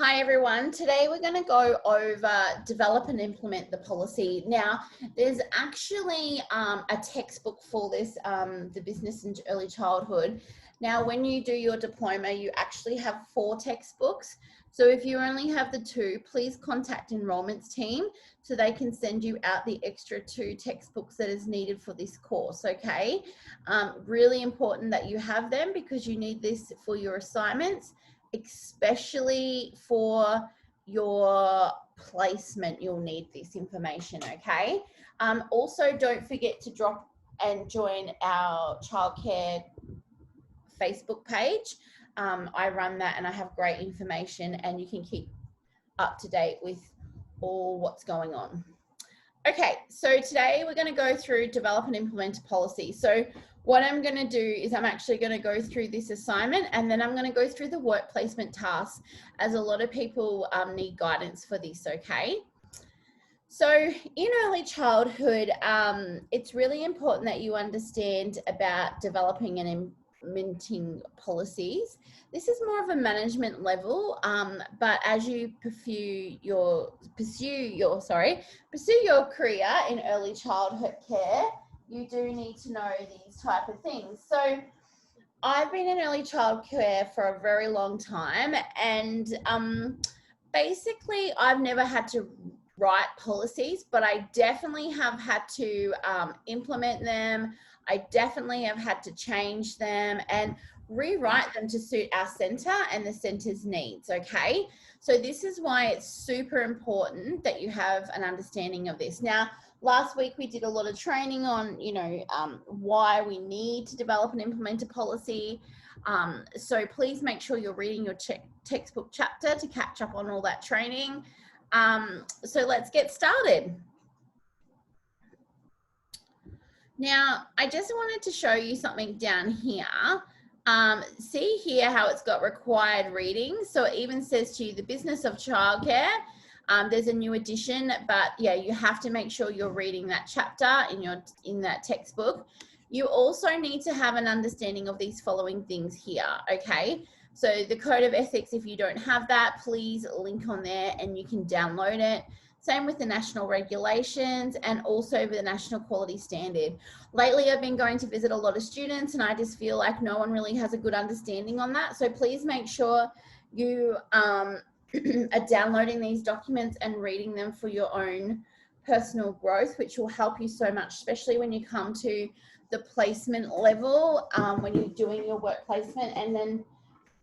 Hi everyone, today we're going to go over develop and implement the policy. Now there's actually a textbook for this, the business and early childhood. Now when you do your diploma you actually have 4 textbooks, so if you only have the 2, please contact enrollments team so they can send you out the extra 2 textbooks that is needed for this course. Okay, really important that you have them because you need this for your assignments, especially for your placement. You'll need this information. Okay, also don't forget to drop and join our childcare Facebook page. I run that and I have great information and you can keep up to date with all what's going on. Okay, so today we're going to go through develop and implement a policy. So what I'm going to do is I'm actually going to go through this assignment and then I'm going to go through the work placement tasks, as a lot of people need guidance for this. Okay, so in early childhood, it's really important that you understand about developing and implementing policies. This is more of a management level, but as you pursue your career in early childhood care, you do need to know these type of things. So I've been in early child care for a very long time, and basically I've never had to write policies, but I definitely have had to implement them. I definitely have had to change them and rewrite them to suit our centre and the centre's needs. Okay, so this is why it's super important that you have an understanding of this. Now, last week we did a lot of training on, why we need to develop and implement a policy. So please make sure you're reading your textbook chapter to catch up on all that training. So let's get started. Now, I just wanted to show you something down here. See here how it's got required reading. So it even says to you the business of childcare. There's a new edition, but yeah, you have to make sure you're reading that chapter in that textbook. You also need to have an understanding of these following things here. Okay, so the code of ethics, if you don't have that, please link on there and you can download it. Same with the national regulations and also the national quality standard. Lately, I've been going to visit a lot of students and I just feel like no one really has a good understanding on that. So please make sure you are downloading these documents and reading them for your own personal growth, which will help you so much, especially when you come to the placement level, when you're doing your work placement. And then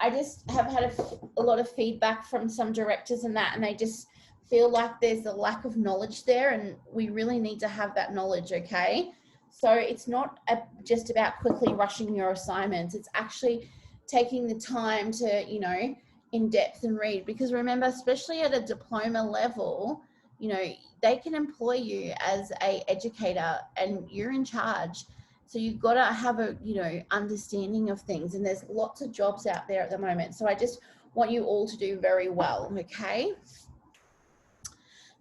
I just have had a lot of feedback from some directors and that, and they just feel like there's a lack of knowledge there, and we really need to have that knowledge. Okay, so it's not just about quickly rushing your assignments. It's actually taking the time to, in depth and read, because remember, especially at a diploma level, they can employ you as a educator and you're in charge. So you've got to have a, understanding of things, and there's lots of jobs out there at the moment. So I just want you all to do very well. Okay.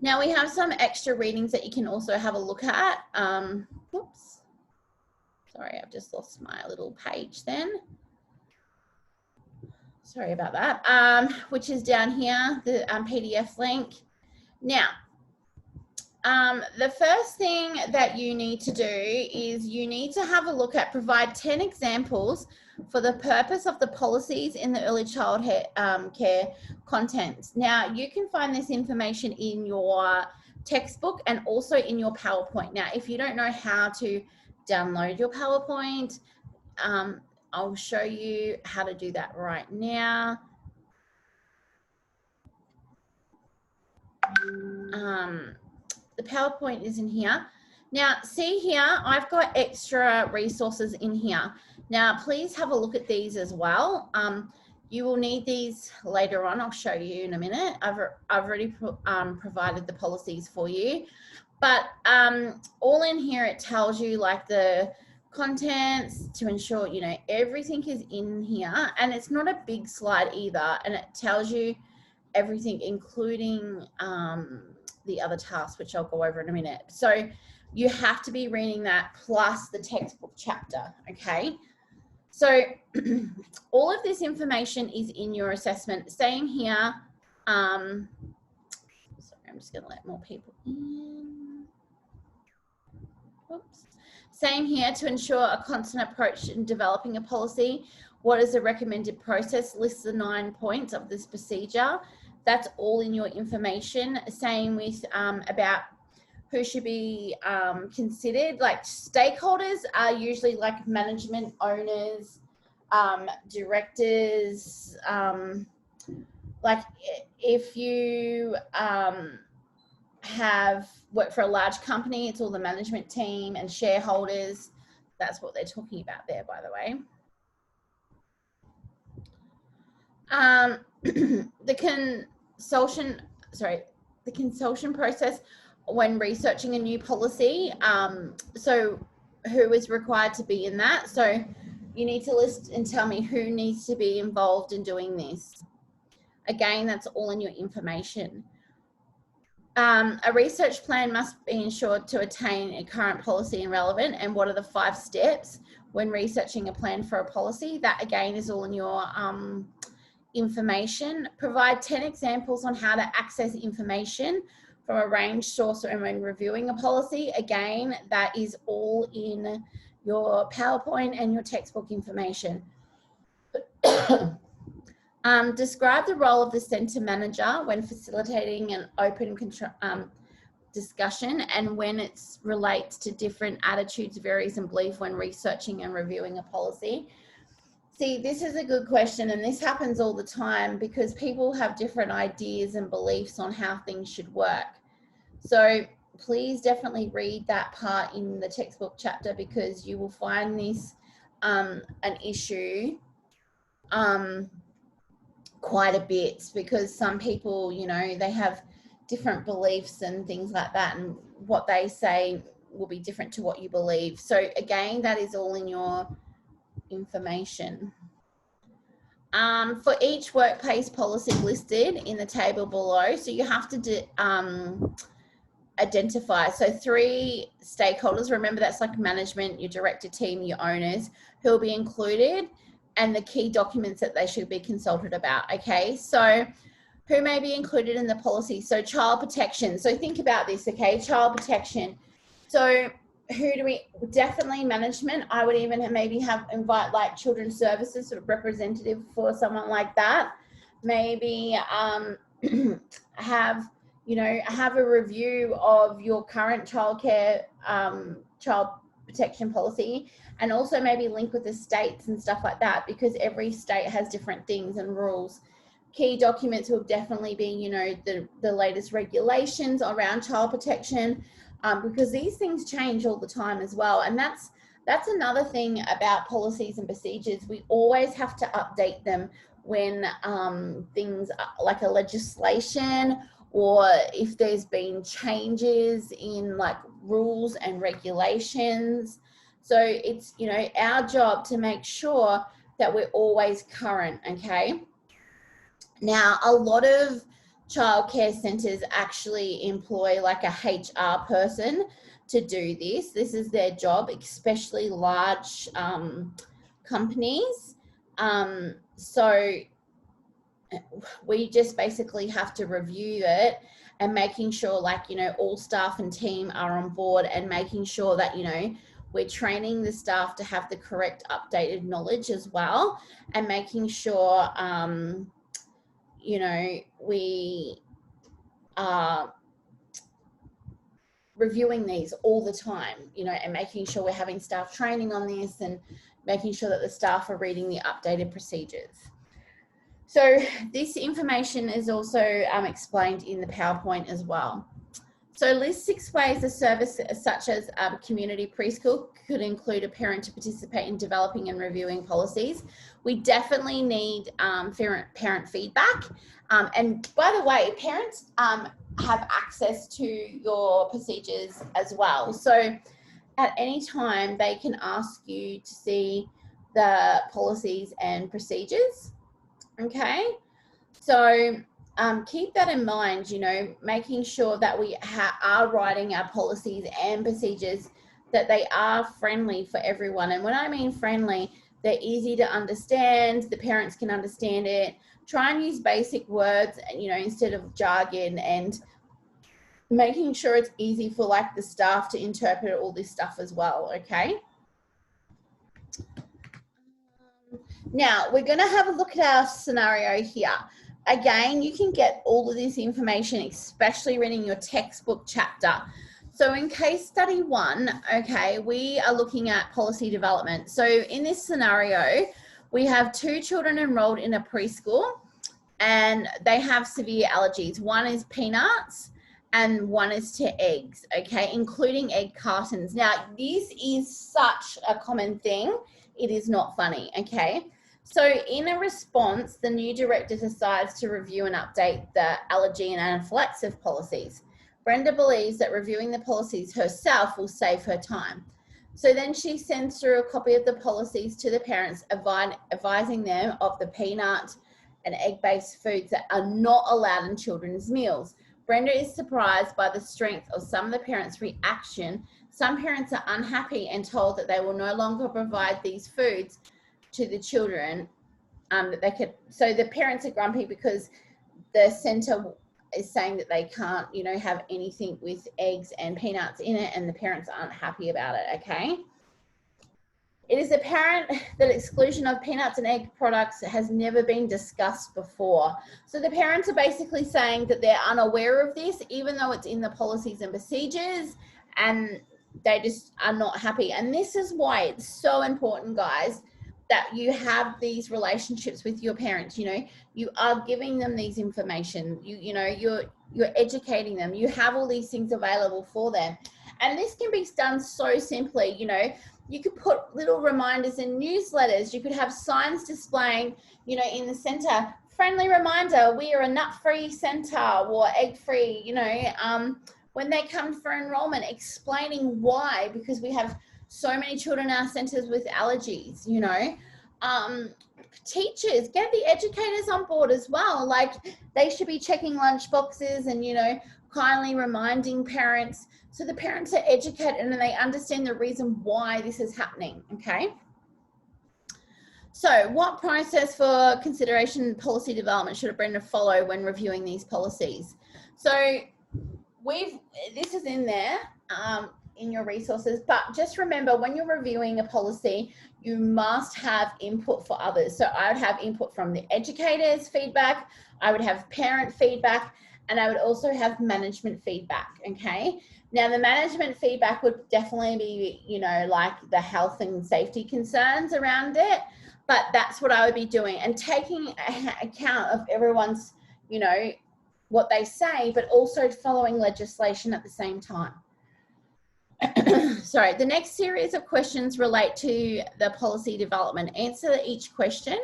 Now we have some extra readings that you can also have a look at. Oops. Sorry, I've just lost my little page then. Sorry about that. Which is down here, the PDF link. Now, the first thing that you need to do is you need to have a look at, provide 10 examples for the purpose of the policies in the early childhood care content. Now, you can find this information in your textbook and also in your PowerPoint. Now, if you don't know how to download your PowerPoint, I'll show you how to do that right now. The PowerPoint is in here. Now, see here, I've got extra resources in here. Now, please have a look at these as well. You will need these later on. I'll show you in a minute. I've already provided the policies for you. But all in here, it tells you like the contents to ensure, everything is in here. And it's not a big slide either. And it tells you everything, including the other tasks, which I'll go over in a minute. So you have to be reading that plus the textbook chapter. Okay. So all of this information is in your assessment. Same here Sorry, I'm just going to let more people in. Oops. Same here, to ensure a constant approach in developing a policy. What is the recommended process? List the 9 points of this procedure. That's all in your information. Same with about who should be considered. Like stakeholders are usually like management, owners, directors. Like if you have worked for a large company, it's all the management team and shareholders. That's what they're talking about there, by the way. The consultation process when researching a new policy. So who is required to be in that? So you need to list and tell me who needs to be involved in doing this. Again, that's all in your information. A research plan must be ensured to attain a current policy and relevant. And what are the 5 steps when researching a plan for a policy? That again is all in your information. Provide 10 examples on how to access information from a range source and when reviewing a policy. Again, that is all in your PowerPoint and your textbook information. Describe the role of the centre manager when facilitating an open discussion and when it relates to different attitudes, varies and belief when researching and reviewing a policy. See, this is a good question, and this happens all the time because people have different ideas and beliefs on how things should work. So please definitely read that part in the textbook chapter, because you will find this an issue quite a bit, because some people, you know, they have different beliefs and things like that, and what they say will be different to what you believe. So again, that is all in your information. For each workplace policy listed in the table below, so you have to identify, so 3 stakeholders, remember that's like management, your director team, your owners, who will be included, and the key documents that they should be consulted about. Okay, so who may be included in the policy? So child protection. So think about this, okay, child protection. So who do we, definitely management. I would even maybe invite like children's services, sort of representative for someone like that. Maybe have a review of your current childcare, child protection policy, and also maybe link with the states and stuff like that, because every state has different things and rules. Key documents will definitely be, you know, the latest regulations around child protection, because these things change all the time as well. And that's another thing about policies and procedures. We always have to update them when things like a legislation, or if there's been changes in like rules and regulations. So it's, you know, our job to make sure that we're always current, okay? Now, a lot of childcare centres actually employ like a HR person to do this. This is their job, especially large companies. So we just basically have to review it and making sure, like, you know, all staff and team are on board, and making sure that, you know, we're training the staff to have the correct updated knowledge as well, and making sure, you know, we are reviewing these all the time, you know, and making sure we're having staff training on this, and making sure that the staff are reading the updated procedures. So this information is also explained in the PowerPoint as well. So list 6 ways a service such as community preschool could include a parent to participate in developing and reviewing policies. We definitely need parent feedback. And by the way, parents have access to your procedures as well. So at any time, they can ask you to see the policies and procedures. Okay, so keep that in mind, you know, making sure that we are writing our policies and procedures, that they are friendly for everyone. And when I mean friendly, they're easy to understand, the parents can understand it. Try and use basic words, you know, instead of jargon, and making sure it's easy for like the staff to interpret all this stuff as well, okay? Now, we're going to have a look at our scenario here. Again, you can get all of this information, especially reading your textbook chapter. So in case study 1, okay, we are looking at policy development. So in this scenario, we have 2 children enrolled in a preschool and they have severe allergies. One is peanuts and one is to eggs, okay, including egg cartons. Now, this is such a common thing. It is not funny, okay? So in a response, the new director decides to review and update the allergy and anaphylaxis policies. Brenda believes that reviewing the policies herself will save her time. So then she sends through a copy of the policies to the parents, advising them of the peanut and egg-based foods that are not allowed in children's meals. Brenda is surprised by the strength of some of the parents' reaction. Some parents are unhappy and told that they will no longer provide these foods to the children. So the parents are grumpy because the centre is saying that they can't, you know, have anything with eggs and peanuts in it, and the parents aren't happy about it, okay? It is apparent that exclusion of peanuts and egg products has never been discussed before. So the parents are basically saying that they're unaware of this, even though it's in the policies and procedures, and they just are not happy. And this is why it's so important, guys, that you have these relationships with your parents. You know, you are giving them these information, you know, you're educating them, you have all these things available for them. And this can be done so simply. You know, you could put little reminders in newsletters, you could have signs displaying, you know, in the center, friendly reminder, we are a nut-free center or egg-free, you know, when they come for enrollment, explaining why, because we have so many children in our centers with allergies, you know. Teachers, get the educators on board as well. Like, they should be checking lunch boxes and, you know, kindly reminding parents, so the parents are educated and they understand the reason why this is happening, okay? So what process for consideration policy development should Brenda follow when reviewing these policies? So this is in there, in your resources, but just remember, when you're reviewing a policy, you must have input for others. So I would have input from the educators' feedback, I would have parent feedback, and I would also have management feedback, okay? Now, the management feedback would definitely be, you know, like the health and safety concerns around it, but that's what I would be doing, and taking account of everyone's, you know, what they say, but also following legislation at the same time. Sorry, the next series of questions relate to the policy development. Answer each question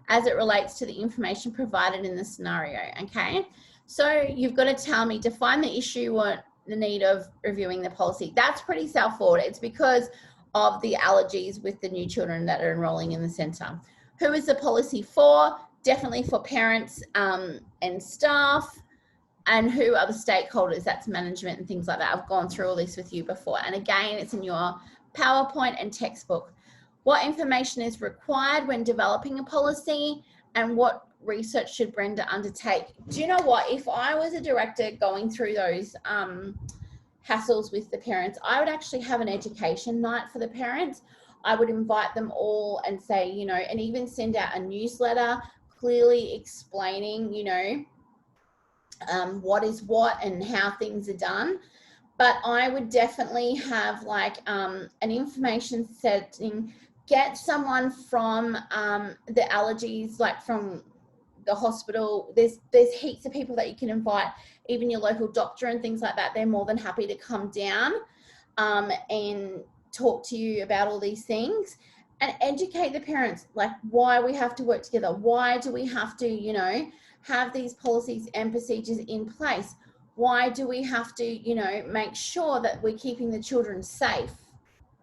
as it relates to the information provided in the scenario, okay? So you've got to tell me, define the issue or the need of reviewing the policy. That's pretty self-forward. It's because of the allergies with the new children that are enrolling in the centre. Who is the policy for? Definitely for parents and staff. And who are the stakeholders? That's management and things like that. I've gone through all this with you before. And again, it's in your PowerPoint and textbook. What information is required when developing a policy, and what research should Brenda undertake? Do you know what? If I was a director going through those hassles with the parents, I would actually have an education night for the parents. I would invite them all and say, you know, and even send out a newsletter clearly explaining, you know, what is what and how things are done. But I would definitely have like an information setting, get someone from the allergies, like from the hospital. There's heaps of people that you can invite, even your local doctor and things like that. They're more than happy to come down and talk to you about all these things, and educate the parents, like why we have to work together. Why do we have to, you know, have these policies and procedures in place? Why do we have to, you know, make sure that we're keeping the children safe,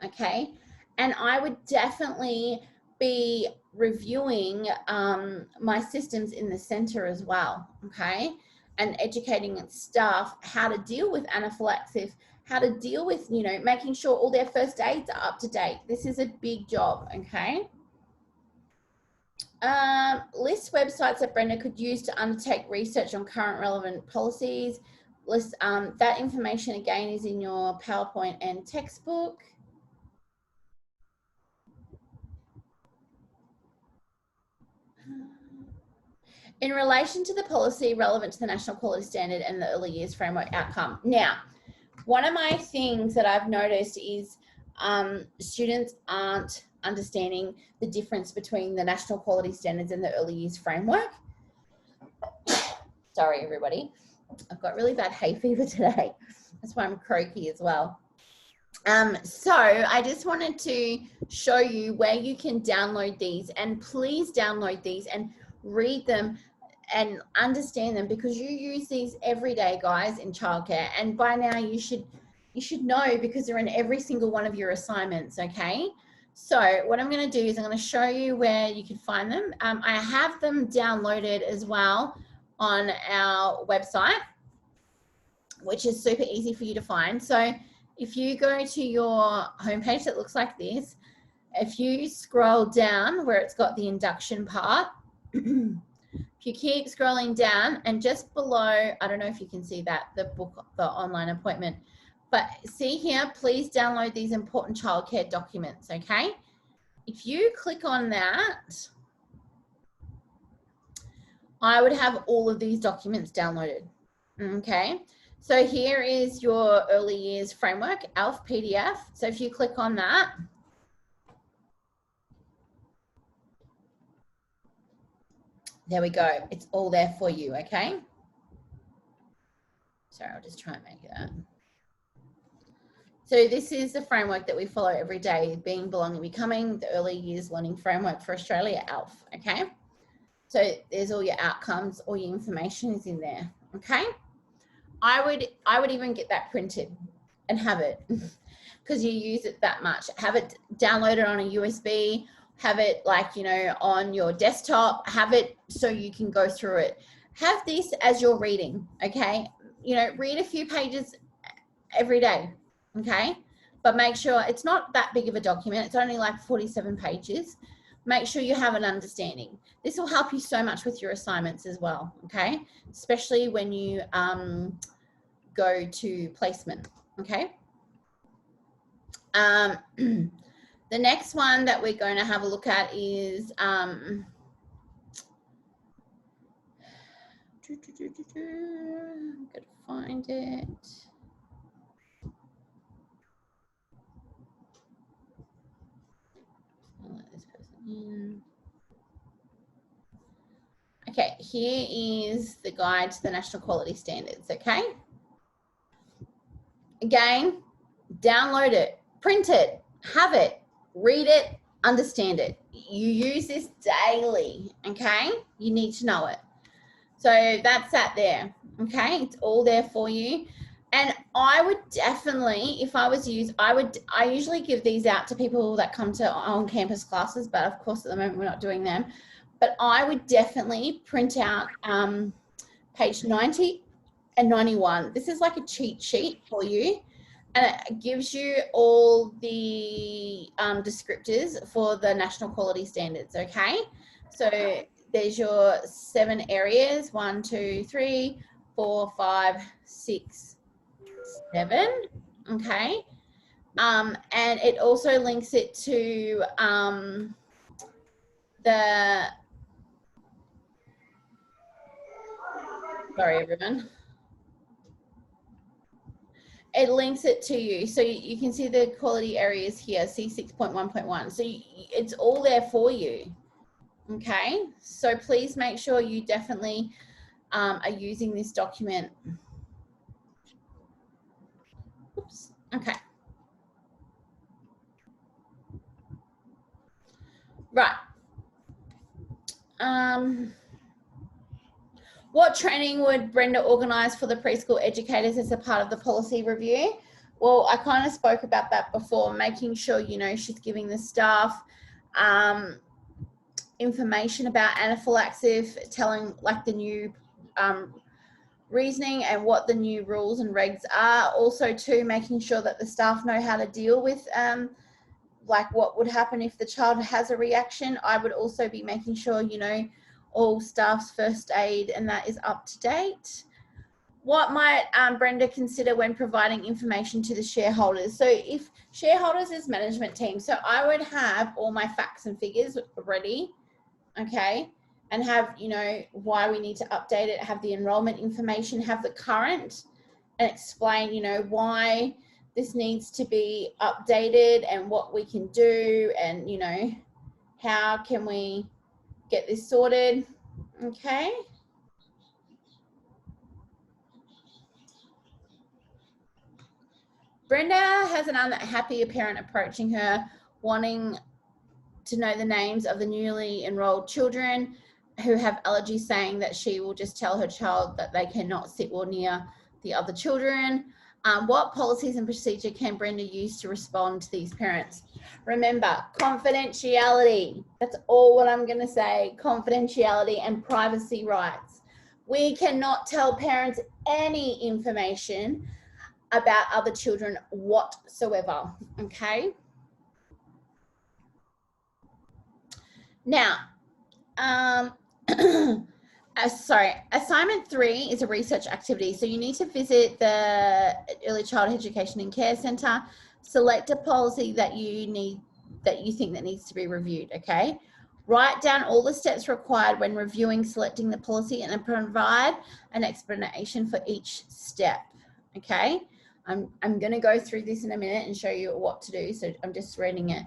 okay? And I would definitely be reviewing my systems in the centre as well, okay? And educating staff how to deal with anaphylaxis, how to deal with, you know, making sure all their first aids are up to date. This is a big job, okay? List websites that Brenda could use to undertake research on current relevant policies. List that information again is in your PowerPoint and textbook. In relation to the policy relevant to the National Quality Standard and the Early Years Framework outcome. Now, one of my things that I've noticed is students aren't understanding the difference between the National Quality Standards and the Early Years Framework. Sorry, everybody. I've got really bad hay fever today. That's why I'm croaky as well. So I just wanted to show you where you can download these, and please download these and read them and understand them, because you use these every day, guys, in childcare, and by now you should know, because they're in every single one of your assignments. Okay, so what I'm going to do is I'm going to show you where you can find them. I have them downloaded as well on our website, which is super easy for you to find. So if you go to your homepage that looks like this, if you scroll down where it's got the induction part, if you keep scrolling down, and just below, I don't know if you can see that, the book, the online appointment, but see here, please download these important childcare documents, okay? If you click on that, I would have all of these documents downloaded, okay? So here is your Early Years Framework, ALF PDF. So if you click on that, there we go. It's all there for you, okay? Sorry, I'll just try and make that. So this is the framework that we follow every day, being, belonging, becoming, the Early Years Learning Framework for Australia, ALF, okay? So there's all your outcomes, all your information is in there, okay? I would even get that printed and have it, because you use it that much. Have it downloaded on a USB, have it like, you know, on your desktop, have it so you can go through it. Have this as your reading, okay? You know, read a few pages every day, okay? But make sure it's not that big of a document. It's only like 47 pages. Make sure you have an understanding. This will help you so much with your assignments as well, okay? Especially when you go to placement, okay? The next one that we're going to have a look at is I'm going to find it. I'll let this person in. Okay, here is the guide to the National Quality Standards, okay? Again, download it, print it, have it, read it, understand it. You use this daily, okay? You need to know it. So that's that there, okay? It's all there for you. And I would definitely, if I was you, I usually give these out to people that come to on-campus classes, but of course at the moment we're not doing them. But I would definitely print out page 90 and 91. This is like a cheat sheet for you, and it gives you all the descriptors for the National Quality Standards, okay? So there's your 7 areas, 1, 2, 3, 4, 5, 6, 7, okay? And it also links it to sorry everyone. It links it to you. So you can see the quality areas here, C6.1.1. So it's all there for you. Okay, so please make sure you definitely are using this document. Oops, okay. Right. What training would Brenda organise for the preschool educators as a part of the policy review? Well, I kind of spoke about that before, making sure, you know, she's giving the staff information about anaphylaxis, telling like the new reasoning and what the new rules and regs are. Also too, making sure that the staff know how to deal with like what would happen if the child has a reaction. I would also be making sure, you know, all staff's first aid and that is up to date. What might Brenda consider when providing information to the shareholders? So if shareholders is management team, so I would have all my facts and figures ready, okay, and have, you know, why we need to update it, have the enrollment information, have the current, and explain, you know, why this needs to be updated and what we can do, and, you know, how can we get this sorted, okay? Brenda has an unhappy parent approaching her, wanting to know the names of the newly enrolled children who have allergies, saying that she will just tell her child that they cannot sit or near the other children. What policies and procedure can Brenda use to respond to these parents? Remember, confidentiality. That's all what I'm going to say. Confidentiality and privacy rights. We cannot tell parents any information about other children whatsoever, okay? Now, assignment 3 is a research activity. So you need to visit the Early Childhood Education and Care Centre, select a policy that you think that needs to be reviewed, okay? Write down all the steps required when reviewing, selecting the policy, and then provide an explanation for each step, okay? I'm going to go through this in a minute and show you what to do, so I'm just reading it.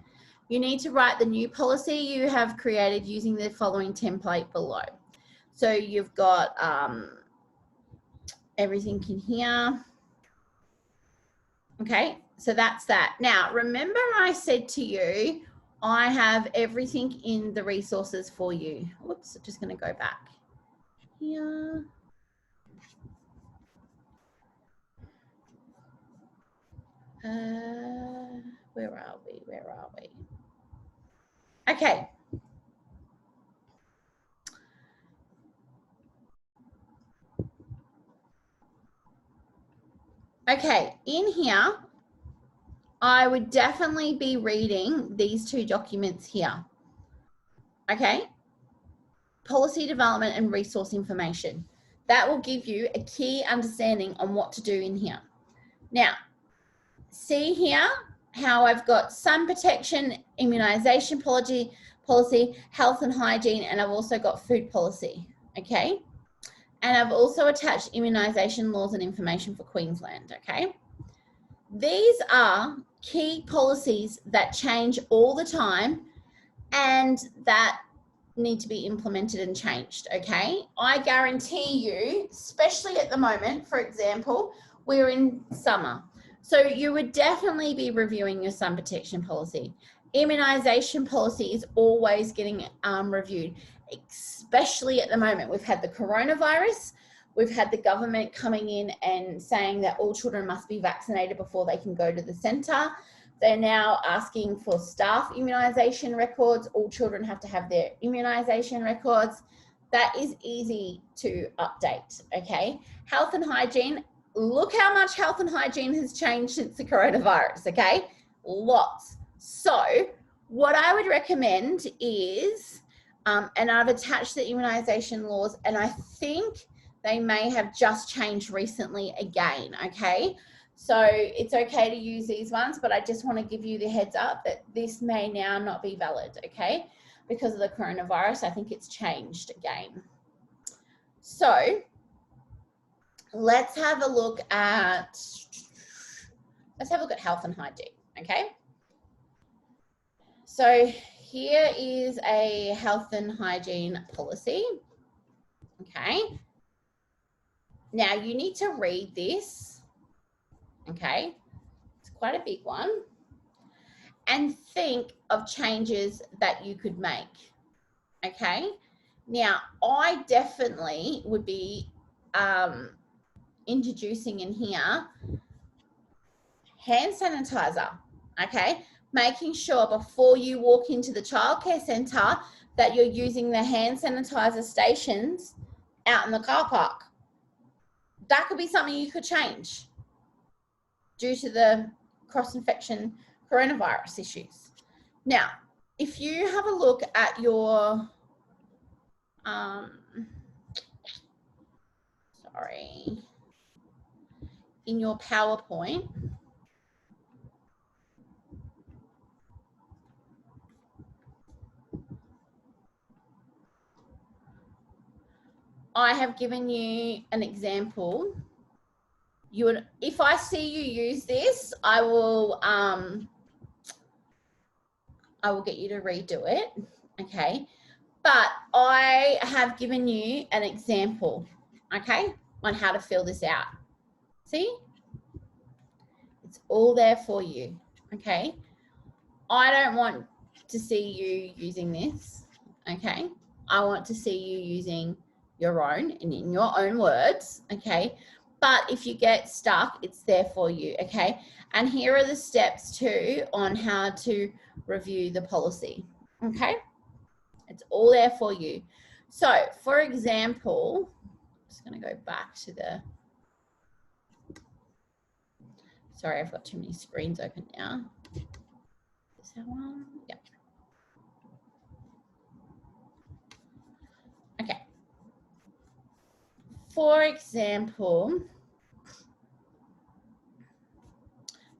You need to write the new policy you have created using the following template below. So you've got everything in here. Okay, so that's that. Now, remember I said to you, I have everything in the resources for you. Whoops, I'm just going to go back here. Where are we? Where are we? Okay. Okay, in here, I would definitely be reading these 2 documents here. Okay, policy development and resource information. That will give you a key understanding on what to do in here. Now, see here how I've got sun protection, immunization policy, health and hygiene, and I've also got food policy, okay? And I've also attached immunization laws and information for Queensland, okay? These are key policies that change all the time and that need to be implemented and changed, okay? I guarantee you, especially at the moment, for example, we're in summer. So you would definitely be reviewing your sun protection policy. Immunization policy is always getting reviewed, especially at the moment. We've had the coronavirus. We've had the government coming in and saying that all children must be vaccinated before they can go to the centre. They're now asking for staff immunisation records. All children have to have their immunisation records. That is easy to update, okay? Health and hygiene. Look how much health and hygiene has changed since the coronavirus, okay? Lots. So what I would recommend is, and I've attached the immunisation laws, and I think they may have just changed recently again, okay? So it's okay to use these ones, but I just want to give you the heads up that this may now not be valid, okay? Because of the coronavirus, I think it's changed again. So let's have a look at health and hygiene, okay? So here is a health and hygiene policy, okay? Now you need to read this, okay? It's quite a big one. And think of changes that you could make, okay? Now, I definitely would be introducing in here hand sanitizer, okay? Making sure before you walk into the childcare centre that you're using the hand sanitizer stations out in the car park. That could be something you could change due to the cross-infection coronavirus issues. Now, if you have a look at your, in your PowerPoint, I have given you an example. If I see you use this, I will get you to redo it, okay? But I have given you an example, okay, on how to fill this out. See? It's all there for you, okay? I don't want to see you using this, okay? I want to see you using your own and in your own words, okay? But if you get stuck, it's there for you, okay? And here are the steps too on how to review the policy, okay? It's all there for you. So, for example, I'm just going to go back to the, sorry, I've got too many screens open now. Is that one? Yeah. Okay. For example,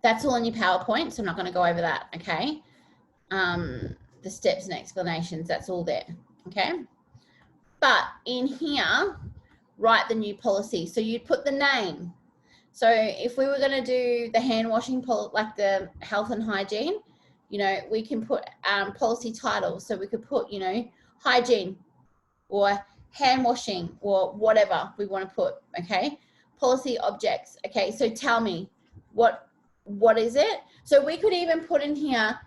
that's all in your PowerPoint, so I'm not going to go over that, okay? The steps and explanations, that's all there, okay? But in here, write the new policy. So you'd put the name. So if we were going to do the hand washing, like the health and hygiene, you know, we can put policy titles. So we could put, you know, hygiene or hand washing or whatever we want to put, okay? Policy objects, okay? So tell me, what is it? So we could even put in here,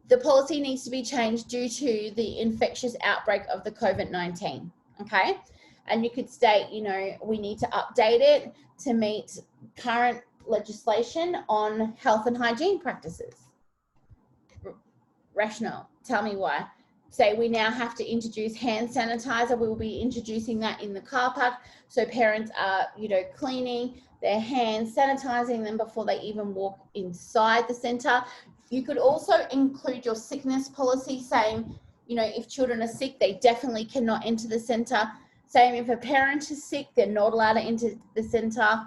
the policy needs to be changed due to the infectious outbreak of the COVID-19, okay? And you could state, you know, we need to update it to meet current legislation on health and hygiene practices. Rationale, tell me why. Say we now have to introduce hand sanitizer. We will be introducing that in the car park. So parents are, you know, cleaning their hands, sanitizing them before they even walk inside the center. You could also include your sickness policy saying, you know, if children are sick, they definitely cannot enter the center. Same if a parent is sick, they're not allowed to enter the center.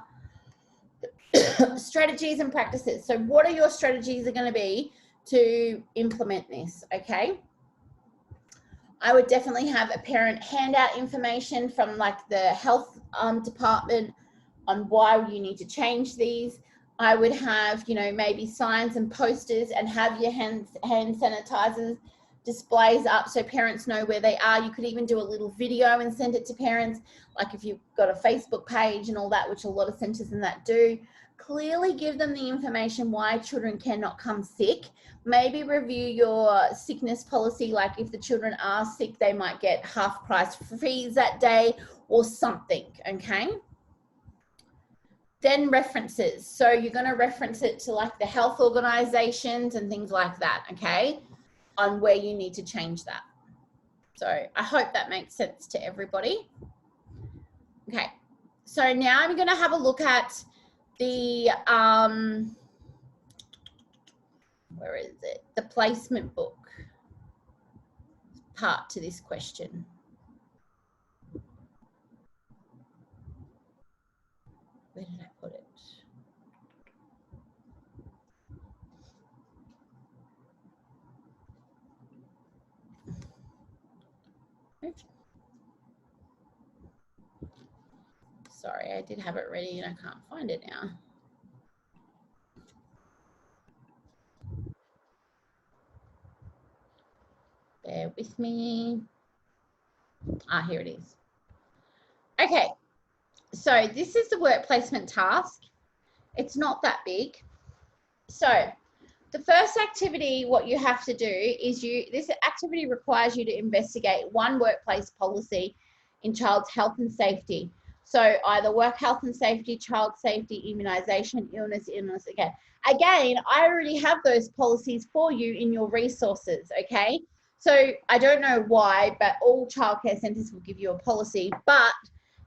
Strategies and practices. So what are your strategies are going to be to implement this, okay? I would definitely have a parent handout information from like the health department on why you need to change these. I would have, you know, maybe signs and posters and have your hand sanitizers displays up so parents know where they are. You could even do a little video and send it to parents, like if you've got a Facebook page and all that, which a lot of centres and that do. Clearly give them the information why children cannot come sick. Maybe review your sickness policy, like if the children are sick, they might get half price fees that day or something, okay? Then references. So you're going to reference it to like the health organizations and things like that, okay, on where you need to change that. So I hope that makes sense to everybody. Okay, so now I'm going to have a look at the, where is it? The placement book part to this question. Where did I put it? Sorry, I did have it ready and I can't find it now. Bear with me. Ah, here it is. Okay, so this is the work placement task. It's not that big. So the first activity, what you have to do is this activity requires you to investigate one workplace policy in child's health and safety. So either work health and safety, child safety, immunization, illness. Okay. Again, I already have those policies for you in your resources, okay? So I don't know why, but all childcare centres will give you a policy. But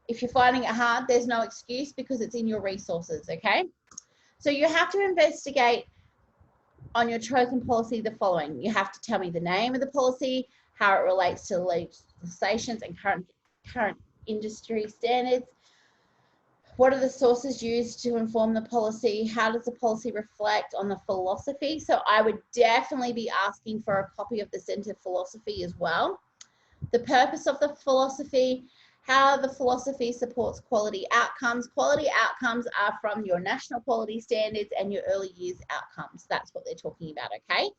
if you're finding it hard, there's no excuse because it's in your resources, okay? So you have to investigate on your chosen policy the following. You have to tell me the name of the policy, how it relates to legislations and current industry standards. What are the sources used to inform the policy? How does the policy reflect on the philosophy? So I would definitely be asking for a copy of the centre philosophy as well. The purpose of the philosophy, how the philosophy supports quality outcomes. Quality outcomes are from your national quality standards and your early years outcomes. That's what they're talking about, okay?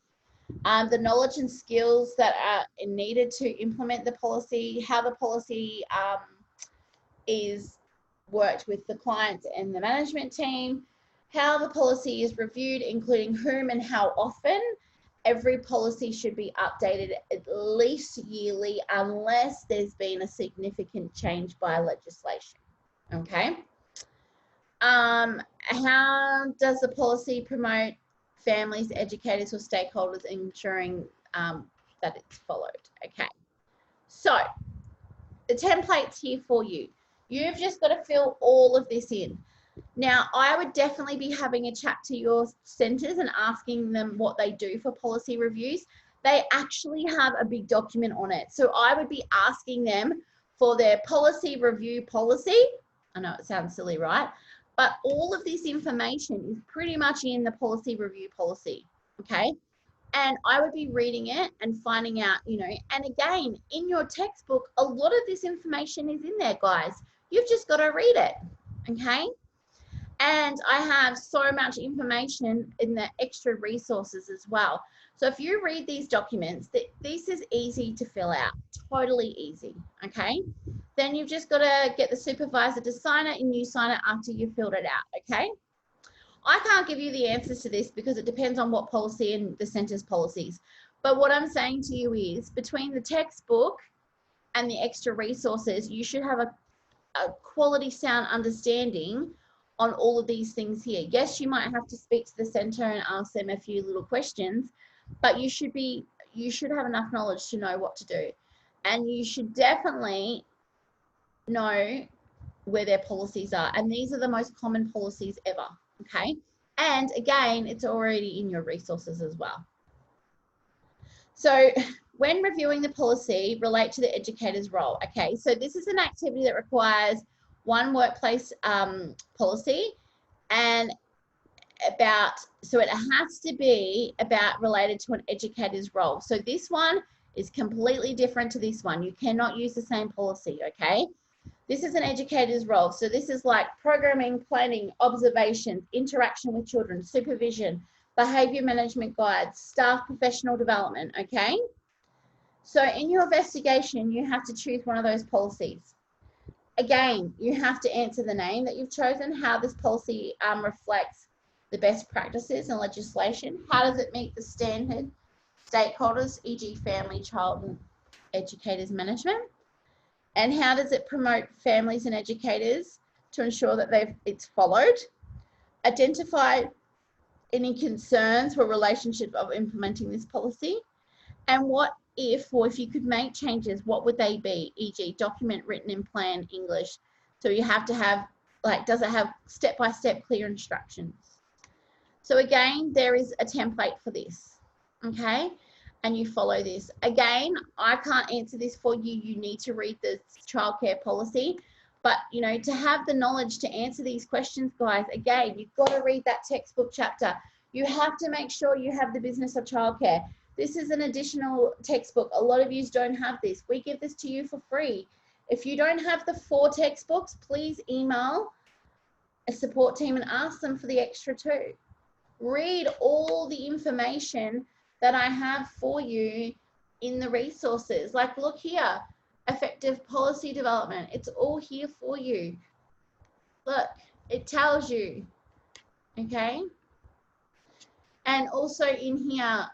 The knowledge and skills that are needed to implement the policy, how the policy is worked with the clients and the management team, how the policy is reviewed, including whom and how often. Every policy should be updated at least yearly unless there's been a significant change by legislation, okay? How does the policy promote families, educators, or stakeholders, ensuring that it's followed? Okay, so the template's here for you. You've just got to fill all of this in. Now, I would definitely be having a chat to your centres and asking them what they do for policy reviews. They actually have a big document on it. So I would be asking them for their policy review policy. I know it sounds silly, right? But all of this information is pretty much in the policy review policy, okay? And I would be reading it and finding out, you know, and again, in your textbook, a lot of this information is in there, guys. You've just got to read it, okay? And I have so much information in the extra resources as well. So if you read these documents, this is easy to fill out, totally easy, okay? Then you've just got to get the supervisor to sign it and you sign it after you've filled it out, okay? I can't give you the answers to this because it depends on what policy and the centre's policies. But what I'm saying to you is between the textbook and the extra resources, you should have a quality sound understanding on all of these things here. Yes, you might have to speak to the centre and ask them a few little questions, but you should have enough knowledge to know what to do. And you should definitely know where their policies are. And these are the most common policies ever, okay? And again, it's already in your resources as well. So when reviewing the policy, relate to the educator's role. Okay, so this is an activity that requires one workplace policy and so it has to be related to an educator's role. So this one is completely different to this one. You cannot use the same policy, okay? This is an educator's role. So this is like programming, planning, observations, interaction with children, supervision, behavior management guides, staff professional development, okay? So in your investigation, you have to choose one of those policies. Again, you have to answer the name that you've chosen, how this policy reflects the best practices and legislation, how does it meet the standard stakeholders, e.g. family, child and educators management, and how does it promote families and educators to ensure that it's followed, identify any concerns for relationship of implementing this policy, and what if you could make changes, what would they be, e.g. document written in plain English. So you have to have, like, does it have step-by-step clear instructions? So again, there is a template for this, okay? And you follow this. Again, I can't answer this for you. You need to read the childcare policy. But, you know, to have the knowledge to answer these questions, guys, again, you've got to read that textbook chapter. You have to make sure you have the business of childcare. This is an additional textbook. A lot of you don't have this. We give this to you for free. If you don't have the 4 textbooks, please email a support team and ask them for the extra 2. Read all the information that I have for you in the resources. Like, look here, effective policy development. It's all here for you. Look, it tells you, okay? And also in here,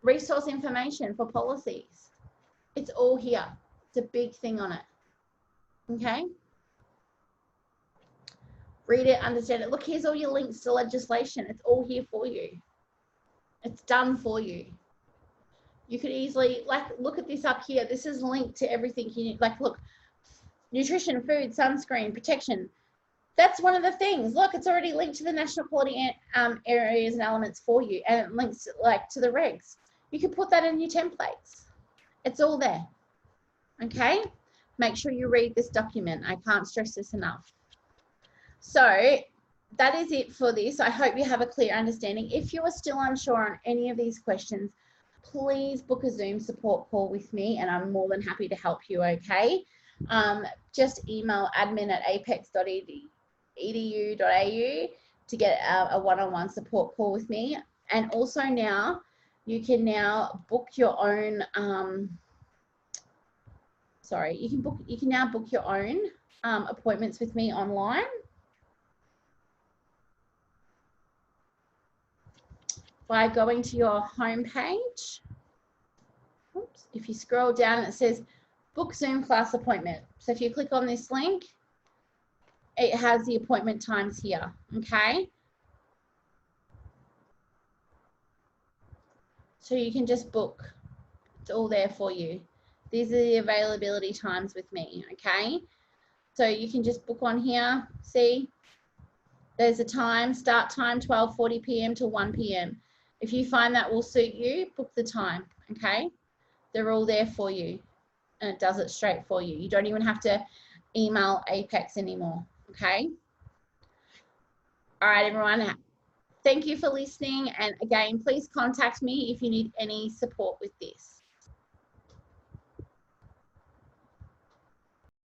resource information for policies. It's all here. It's a big thing on it, okay? Read it, understand it. Look, here's all your links to legislation. It's all here for you. It's done for you. You could easily, like, look at this up here. This is linked to everything you need. Like, look, nutrition, food, sunscreen, protection, that's one of the things. Look, it's already linked to the national quality areas and elements for you, and it links like to the regs. You can put that in your templates. It's all there. Okay, make sure you read this document. I can't stress this enough. So that is it for this. I hope you have a clear understanding. If you are still unsure on any of these questions, please book a Zoom support call with me, and I'm more than happy to help you, okay? Just email admin@apex.edu.au to get a one-on-one support call with me. And also now, you can now book your own, you can now book your own appointments with me online. By going to your homepage. Oops. If you scroll down, it says book Zoom class appointment. So if you click on this link, it has the appointment times here, okay? So you can just book. It's all there for you. These are the availability times with me, okay? So you can just book on here. See, there's a time, start time 12:40 p.m. to 1 p.m. If you find that will suit you, book the time, okay? They're all there for you, and it does it straight for you. You don't even have to email Apex anymore, okay? All right, everyone. Thank you for listening. And again, please contact me if you need any support with this.